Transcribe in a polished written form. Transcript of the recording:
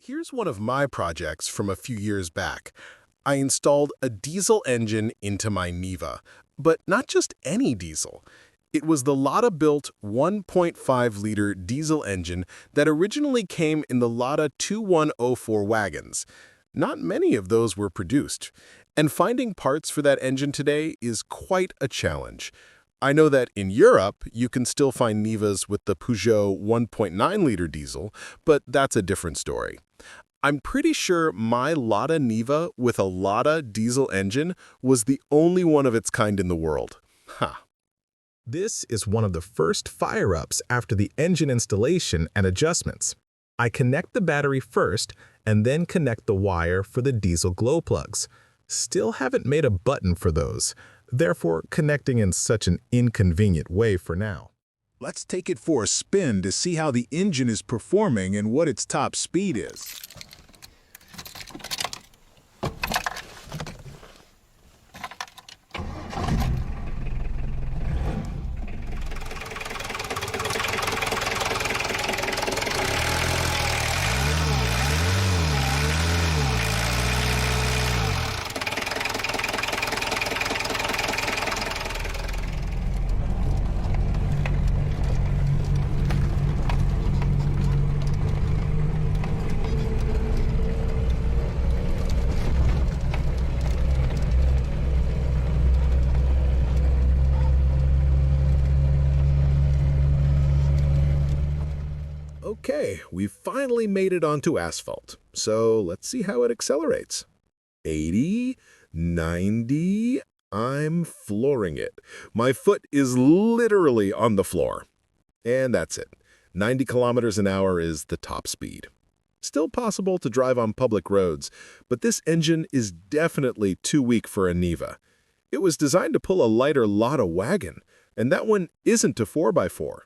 Here's one of my projects from a few years back. I installed a diesel engine into my Niva, but not just any diesel. It was the Lada-built 1.5-liter diesel engine that originally came in the Lada 2104 wagons. Not many of those were produced, and finding parts for that engine today is quite a challenge. I know that in Europe, you can still find Nivas with the Peugeot 1.9-liter diesel, but that's a different story. I'm pretty sure my Lada Niva with a Lada diesel engine was the only one of its kind in the world. Ha! This is one of the first fire-ups after the engine installation and adjustments. I connect the battery first and then connect the wire for the diesel glow plugs. Still haven't made a button for those, therefore connecting in such an inconvenient way for now. Let's take it for a spin to see how the engine is performing and what its top speed is. Okay, we've finally made it onto asphalt, so let's see how it accelerates. 80, 90, I'm flooring it. My foot is literally on the floor. And that's it. 90 kilometers an hour is the top speed. Still possible to drive on public roads, but this engine is definitely too weak for a Niva. It was designed to pull a lighter Lada wagon, and that one isn't a 4x4.